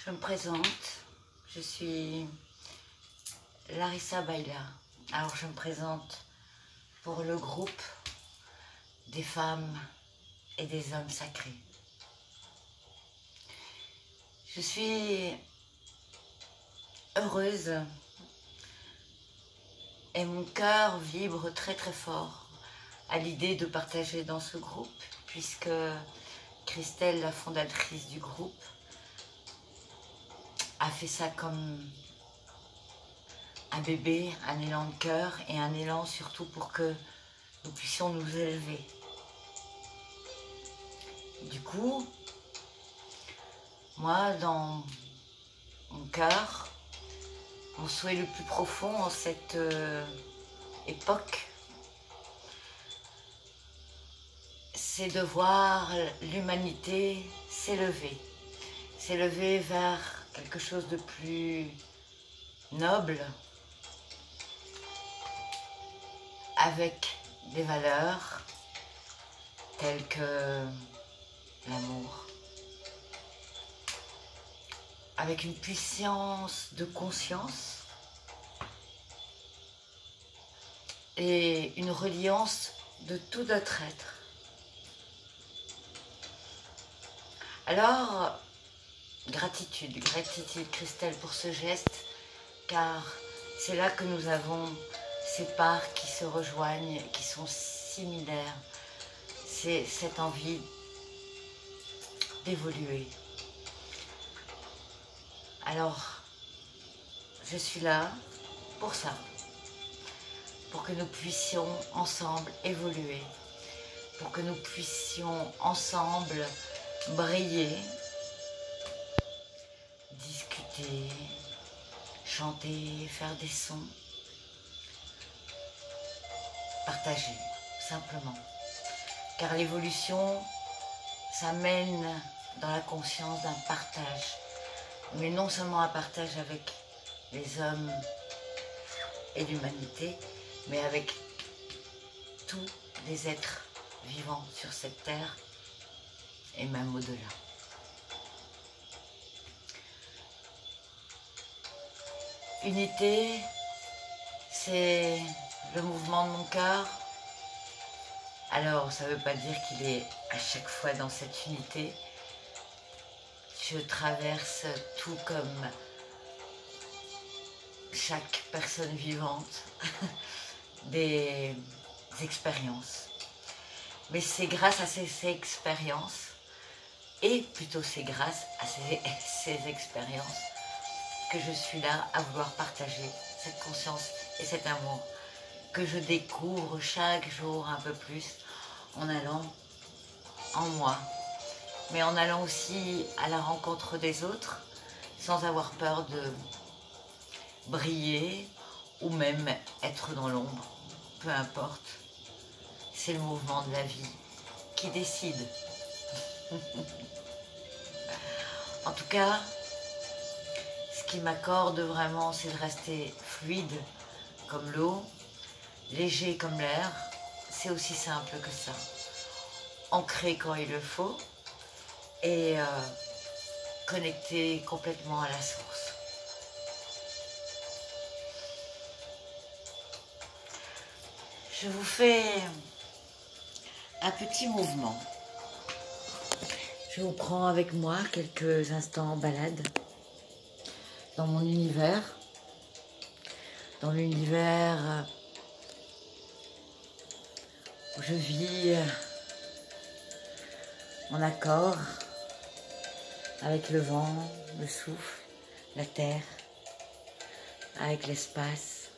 Je me présente, je suis Larissa Baila. Alors je me présente pour le groupe des femmes et des hommes sacrés. Je suis heureuse et mon cœur vibre très très fort à l'idée de partager dans ce groupe, puisque Christelle, la fondatrice du groupe, a fait ça comme un bébé, un élan de cœur et un élan surtout pour que nous puissions nous élever. Du coup, moi, dans mon cœur, mon souhait le plus profond en cette époque, c'est de voir l'humanité s'élever vers quelque chose de plus noble, avec des valeurs telles que l'amour, avec une puissance de conscience et une reliance de tout notre être. Alors, gratitude Christelle pour ce geste, car c'est là que nous avons ces parts qui se rejoignent, qui sont similaires. C'est cette envie d'évoluer. Alors, je suis là pour ça, pour que nous puissions ensemble évoluer, pour que nous puissions ensemble briller, discuter, chanter, faire des sons, partager, simplement. Car l'évolution, ça mène dans la conscience d'un partage, mais non seulement un partage avec les hommes et l'humanité, mais avec tous les êtres vivants sur cette terre et même au-delà. Unité, c'est le mouvement de mon cœur. Alors, ça ne veut pas dire qu'il est à chaque fois dans cette unité. Je traverse tout comme chaque personne vivante des expériences. Mais c'est grâce à ces expériences, et plutôt c'est grâce à ces expériences, que je suis là à vouloir partager cette conscience et cet amour que je découvre chaque jour un peu plus en allant en moi, mais en allant aussi à la rencontre des autres sans avoir peur de briller ou même être dans l'ombre, peu importe, c'est le mouvement de la vie qui décide. En tout cas, ce qui m'accorde vraiment, c'est de rester fluide comme l'eau, léger comme l'air. C'est aussi simple que ça. Ancré quand il le faut et connecté complètement à la source. Je vous fais un petit mouvement. Je vous prends avec moi quelques instants en balade dans mon univers, dans l'univers où je vis en accord avec le vent, le souffle, la terre, avec l'espace.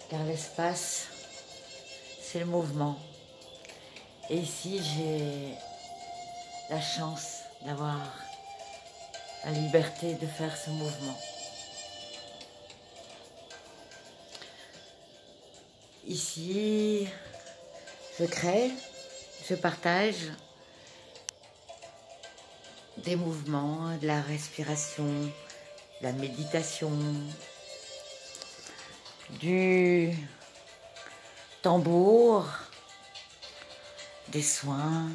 Car l'espace, c'est le mouvement. Et ici, j'ai la chance d'avoir la liberté de faire ce mouvement. Ici, je crée, je partage des mouvements, de la respiration, de la méditation, du tambour, des soins,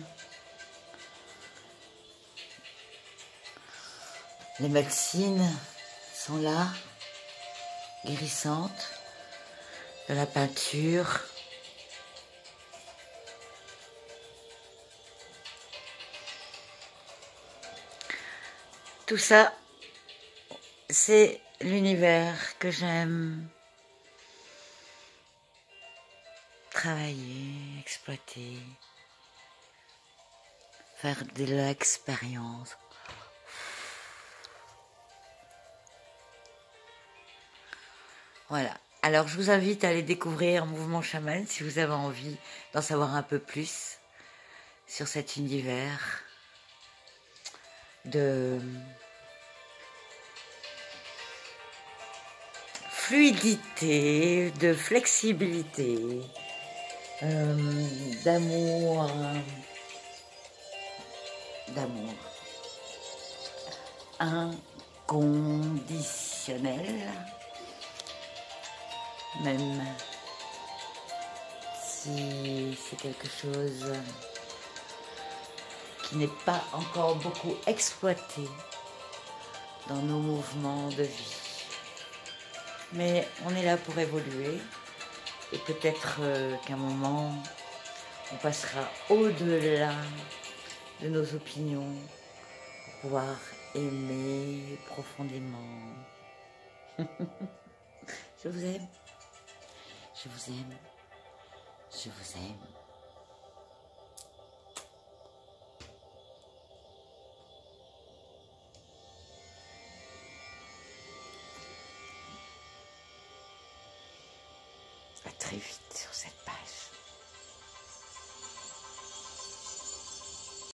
Les médecines sont là, guérissantes, de la peinture. Tout ça, c'est l'univers que j'aime travailler, exploiter, faire de l'expérience. Voilà. Alors, je vous invite à aller découvrir Mouvement Chaman si vous avez envie d'en savoir un peu plus sur cet univers de fluidité, de flexibilité, d'amour, inconditionnel, même si c'est quelque chose qui n'est pas encore beaucoup exploité dans nos mouvements de vie. Mais on est là pour évoluer et peut-être qu'à un moment, on passera au-delà de nos opinions pour pouvoir aimer profondément. Je vous aime, je vous aime, je vous aime. À très vite sur cette page.